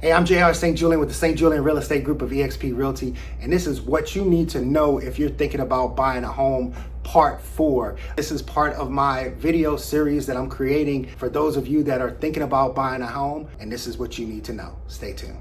Hey, I'm JR St. Julien with the St. Julien Real Estate Group of eXp Realty, and this is what you need to know if you're thinking about buying a home, part 4. This is part of my video series that I'm creating for those of you that are thinking about buying a home, and this is what you need to know. Stay tuned.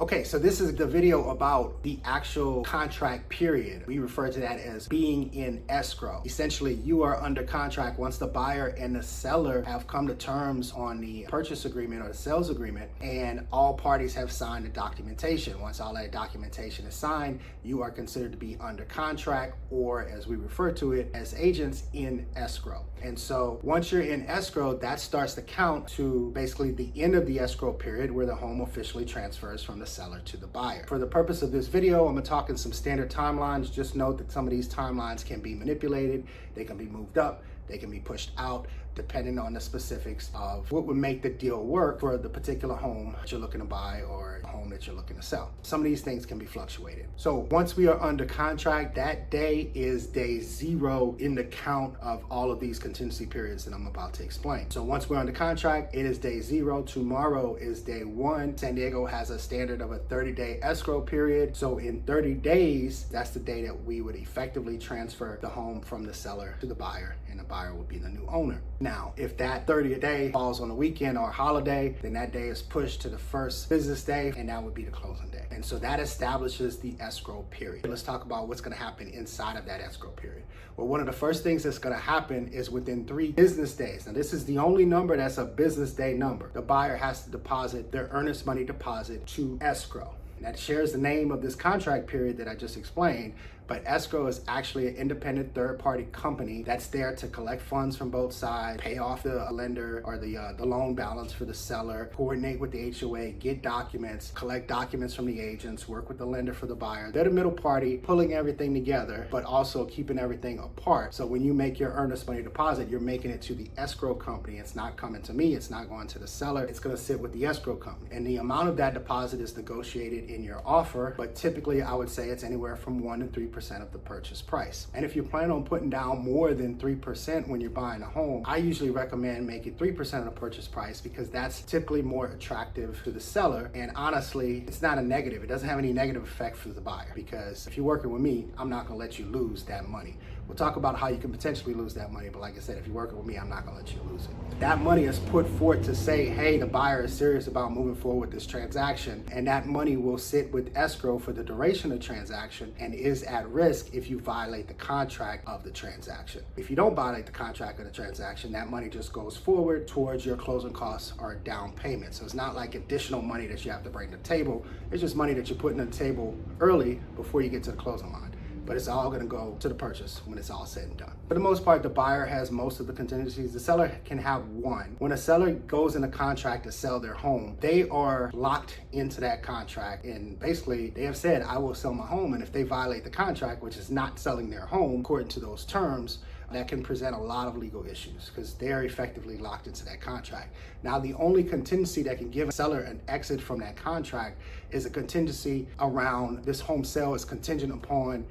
Okay, so this is the video about the actual contract period. We refer to that as being in escrow. Essentially, you are under contract once the buyer and the seller have come to terms on the purchase agreement or the sales agreement, and all parties have signed the documentation. Once all that documentation is signed, you are considered to be under contract, or as we refer to it as agents, in escrow. And so once you're in escrow, that starts to count to basically the end of the escrow period where the home officially transfers from the seller to the buyer. For the purpose of this video, I'm talking some standard timelines. Just note that some of these timelines can be manipulated. They can be moved up, they can be pushed out, depending on the specifics of what would make the deal work for the particular home that you're looking to buy or home that you're looking to sell. Some of these things can be fluctuated. So once we are under contract, that day is day 0 in the count of all of these contingency periods that I'm about to explain. So once we're under contract, it is day 0. Tomorrow is day 1. San Diego has a standard of a 30-day escrow period. So in 30 days, that's the day that we would effectively transfer the home from the seller to the buyer, and the buyer would be the new owner. Now, if that 30th day falls on a weekend or a holiday, then that day is pushed to the first business day, and that would be the closing day. And so that establishes the escrow period. Let's talk about what's going to happen inside of that escrow period. Well, one of the first things that's going to happen is within 3 business days. Now, this is the only number that's a business day number. The buyer has to deposit their earnest money deposit to escrow. That shares the name of this contract period that I just explained, but escrow is actually an independent third-party company that's there to collect funds from both sides, pay off the lender or the loan balance for the seller, coordinate with the HOA, get documents, collect documents from the agents, work with the lender for the buyer. They're the middle party, pulling everything together, but also keeping everything apart. So when you make your earnest money deposit, you're making it to the escrow company. It's not coming to me, it's not going to the seller, it's going to sit with the escrow company. And the amount of that deposit is negotiated in your offer, but typically I would say it's anywhere from 1 to 3% of the purchase price. And if you plan on putting down more than 3% when you're buying a home, I usually recommend making 3% of the purchase price, because that's typically more attractive to the seller. And honestly, it's not a negative. It doesn't have any negative effect for the buyer, because if you're working with me, I'm not going to let you lose that money. We'll talk about how you can potentially lose that money, but like I said, if you're working with me, I'm not going to let you lose it. That money is put forth to say, hey, the buyer is serious about moving forward with this transaction, and that money will sit with escrow for the duration of the transaction and is at risk if you violate the contract of the transaction. If you don't violate the contract of the transaction, that money just goes forward towards your closing costs or down payment. So it's not like additional money that you have to bring to the table. It's just money that you're putting on the table early before you get to the closing line. But it's all going to go to the purchase when it's all said and done. For the most part, the buyer has most of the contingencies. The seller can have one. When a seller goes in a contract to sell their home, they are locked into that contract, and basically they have said, I will sell my home. And if they violate the contract, which is not selling their home according to those terms, that can present a lot of legal issues, because they're effectively locked into that contract. Now, the only contingency that can give a seller an exit from that contract is a contingency around this home sale is contingent upon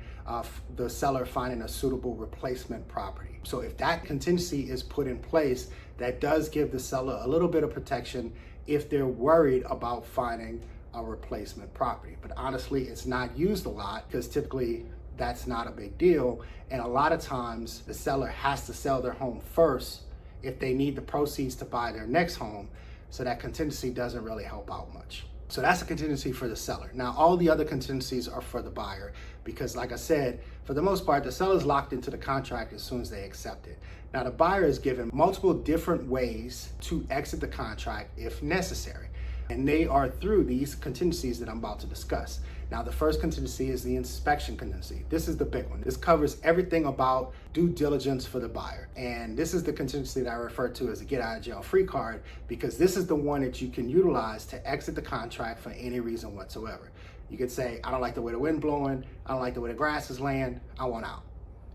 the seller finding a suitable replacement property. So if that contingency is put in place, that does give the seller a little bit of protection if they're worried about finding a replacement property. But honestly, it's not used a lot, because typically that's not a big deal. And a lot of times the seller has to sell their home first if they need the proceeds to buy their next home. So that contingency doesn't really help out much. So that's a contingency for the seller. Now, all the other contingencies are for the buyer, because like I said, for the most part, the seller's locked into the contract as soon as they accept it. Now, the buyer is given multiple different ways to exit the contract if necessary. And they are through these contingencies that I'm about to discuss. Now, the first contingency is the inspection contingency. This is the big one. This covers everything about due diligence for the buyer. And this is the contingency that I refer to as a get out of jail free card, because this is the one that you can utilize to exit the contract for any reason whatsoever. You could say, I don't like the way the wind blowing, I don't like the way the grass is laying, I want out.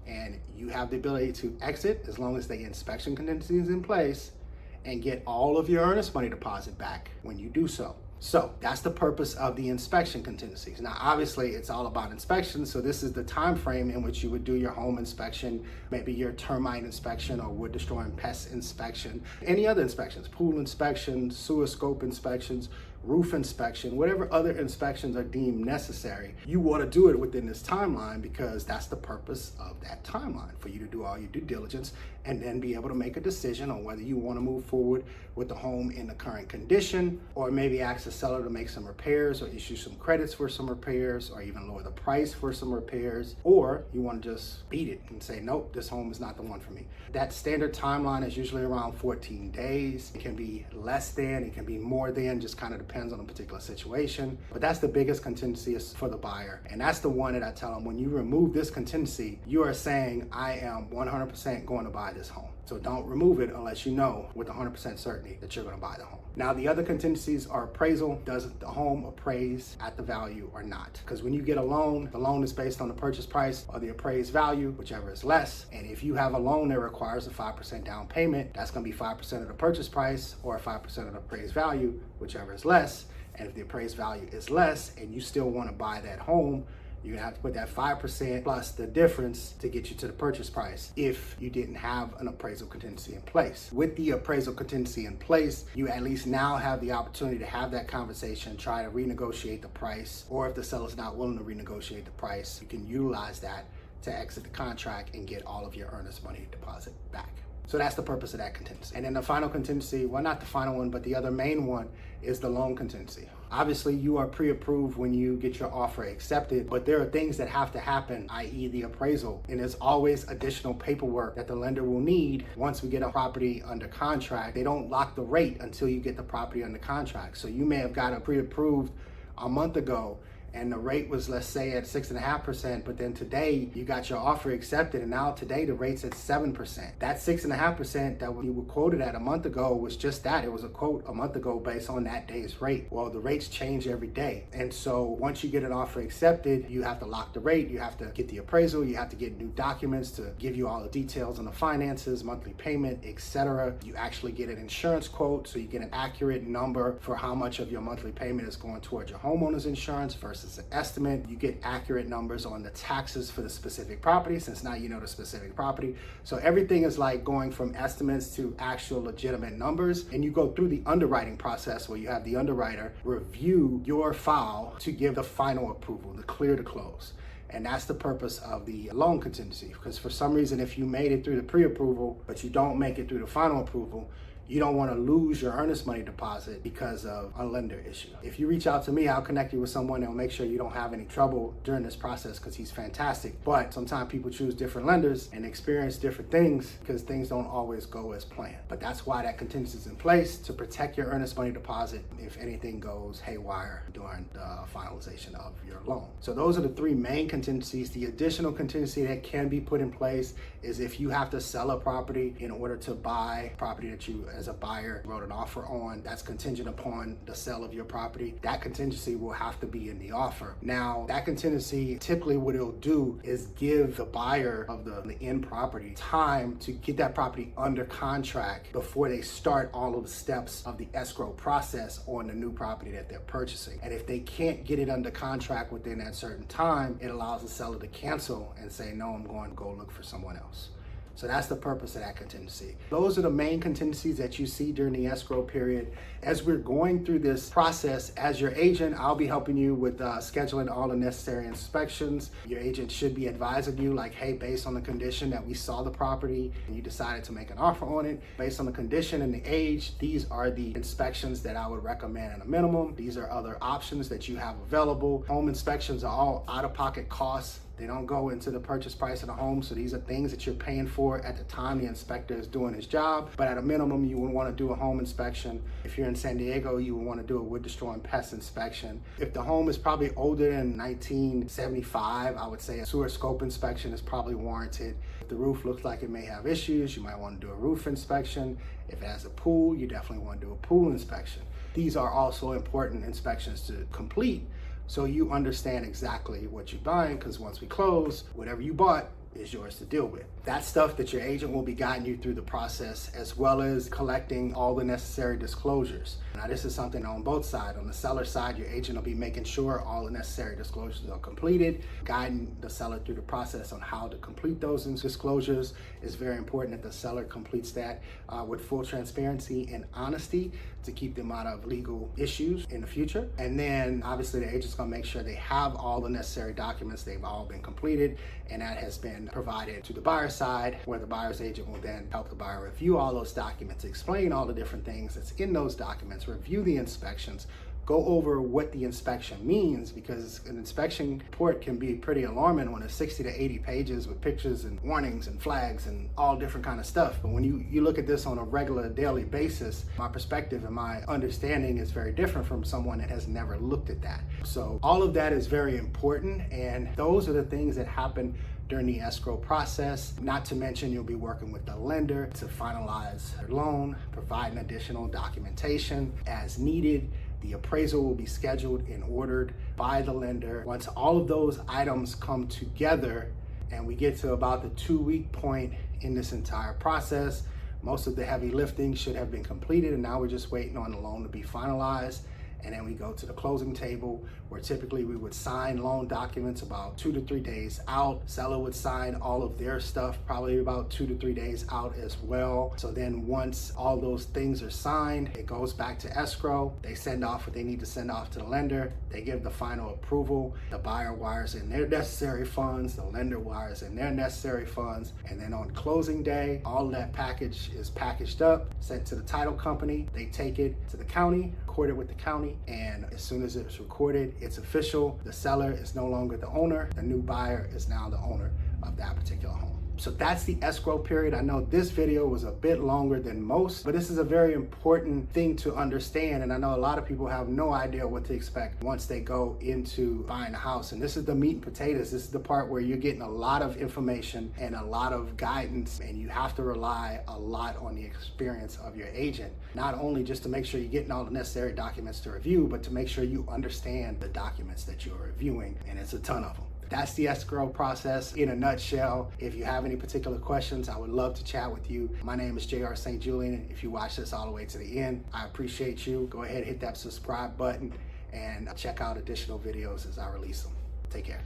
And you have the ability to exit as long as the inspection contingency is in place, and get all of your earnest money deposit back when you do so. So that's the purpose of the inspection contingencies. Now, obviously, it's all about inspections. So this is the time frame in which you would do your home inspection, maybe your termite inspection or wood destroying pest inspection, any other inspections, pool inspections, sewer scope inspections, roof inspection, whatever other inspections are deemed necessary. You want to do it within this timeline because that's the purpose of that timeline, for you to do all your due diligence and then be able to make a decision on whether you want to move forward with the home in the current condition, or maybe ask the seller to make some repairs or issue some credits for some repairs, or even lower the price for some repairs, or you want to just beat it and say, nope, this home is not the one for me. That standard timeline is usually around 14 days. It can be less than, it can be more than, just kind of depends on a particular situation. But that's the biggest contingency is for the buyer. And that's the one that I tell them, when you remove this contingency, you are saying, I am 100% going to buy this home. So don't remove it unless you know with 100% certainty that you're going to buy the home. Now, the other contingencies are appraisal. Does the home appraise at the value or not? Because when you get a loan, the loan is based on the purchase price or the appraised value, whichever is less. And if you have a loan that requires a 5% down payment, that's going to be 5% of the purchase price or 5% of the appraised value, whichever is less. And if the appraised value is less and you still want to buy that home, you're gonna have to put that 5% plus the difference to get you to the purchase price if you didn't have an appraisal contingency in place. With the appraisal contingency in place, you at least now have the opportunity to have that conversation, try to renegotiate the price, or if the seller's not willing to renegotiate the price, you can utilize that to exit the contract and get all of your earnest money deposit back. So that's the purpose of that contingency. And then the final contingency, well, not the final one, but the other main one is the loan contingency. Obviously, you are pre-approved when you get your offer accepted, but there are things that have to happen, i.e. the appraisal. And there's always additional paperwork that the lender will need once we get a property under contract. They don't lock the rate until you get the property under contract. So you may have got a pre-approved a month ago, and the rate was, let's say, at 6.5%, but then today you got your offer accepted, and now today the rate's at 7%. That 6.5% that you were quoted at a month ago was just that. It was a quote a month ago based on that day's rate. Well, the rates change every day. And so once you get an offer accepted, you have to lock the rate, you have to get the appraisal, you have to get new documents to give you all the details on the finances, monthly payment, etc. You actually get an insurance quote, so you get an accurate number for how much of your monthly payment is going towards your homeowner's insurance versus an estimate. You get accurate numbers on the taxes for the specific property, since now you know the specific property. So everything is like going from estimates to actual legitimate numbers. And you go through the underwriting process where you have the underwriter review your file to give the final approval, the clear to close. And that's the purpose of the loan contingency. Because for some reason, if you made it through the pre-approval, but you don't make it through the final approval, you don't want to lose your earnest money deposit because of a lender issue. If you reach out to me, I'll connect you with someone that will make sure you don't have any trouble during this process, because he's fantastic. But sometimes people choose different lenders and experience different things because things don't always go as planned. But that's why that contingency is in place, to protect your earnest money deposit if anything goes haywire during the finalization of your loan. So those are the three main contingencies. The additional contingency that can be put in place is if you have to sell a property in order to buy property that you as a buyer wrote an offer on, that's contingent upon the sale of your property. That contingency will have to be in the offer. Now, that contingency, typically what it'll do is give the buyer of the end property time to get that property under contract before they start all of the steps of the escrow process on the new property that they're purchasing. And if they can't get it under contract within that certain time, it allows the seller to cancel and say, no, I'm going to go look for someone else. So that's the purpose of that contingency. Those are the main contingencies that you see during the escrow period. As we're going through this process, as your agent, I'll be helping you with scheduling all the necessary inspections. Your agent should be advising you, like, hey, based on the condition that we saw the property and you decided to make an offer on it, based on the condition and the age, these are the inspections that I would recommend at a minimum. These are other options that you have available. Home inspections are all out-of-pocket costs. They don't go into the purchase price of the home. So these are things that you're paying for at the time the inspector is doing his job. But at a minimum, you would want to do a home inspection. If you're in San Diego, you would want to do a wood destroying pest inspection. If the home is probably older than 1975, I would say a sewer scope inspection is probably warranted. If the roof looks like it may have issues, you might want to do a roof inspection. If it has a pool, you definitely want to do a pool inspection. These are also important inspections to complete, so you understand exactly what you're buying, because once we close, whatever you bought, is yours to deal with. That's stuff that your agent will be guiding you through the process, as well as collecting all the necessary disclosures. Now, this is something on both sides. On the seller side, your agent will be making sure all the necessary disclosures are completed, guiding the seller through the process on how to complete those disclosures. It's very important that the seller completes that with full transparency and honesty to keep them out of legal issues in the future. And then obviously the agent's gonna make sure they have all the necessary documents, they've all been completed, and that has been provided to the buyer side, where the buyer's agent will then help the buyer review all those documents, explain all the different things that's in those documents, review the inspections, go over what the inspection means, because an inspection report can be pretty alarming when it's 60 to 80 pages with pictures and warnings and flags and all different kind of stuff. But when you look at this on a regular daily basis, my perspective and my understanding is very different from someone that has never looked at that. So all of that is very important, and those are the things that happen during the escrow process. Not to mention, you'll be working with the lender to finalize their loan, providing additional documentation as needed. The appraisal will be scheduled and ordered by the lender. Once all of those items come together and we get to about the 2-week point in this entire process, most of the heavy lifting should have been completed, and now we're just waiting on the loan to be finalized. And then we go to the closing table, where typically we would sign loan documents about 2 to 3 days out. Seller would sign all of their stuff probably about 2 to 3 days out as well. So then once all those things are signed, it goes back to escrow. They send off what they need to send off to the lender. They give the final approval. The buyer wires in their necessary funds. The lender wires in their necessary funds. And then on closing day, all of that package is packaged up, sent to the title company. They take it to the county, record it with the county, and as soon as it's recorded, it's official. The seller is no longer the owner. The new buyer is now the owner of that particular home. So that's the escrow period. I know this video was a bit longer than most, but this is a very important thing to understand. And I know a lot of people have no idea what to expect once they go into buying a house. And this is the meat and potatoes. This is the part where you're getting a lot of information and a lot of guidance, and you have to rely a lot on the experience of your agent, not only just to make sure you're getting all the necessary documents to review, but to make sure you understand the documents that you're reviewing, and it's a ton of them. That's the escrow process in a nutshell. If you have any particular questions, I would love to chat with you. My name is J.R. St. Julian. If you watch this all the way to the end, I appreciate you. Go ahead, hit that subscribe button, and check out additional videos as I release them. Take care.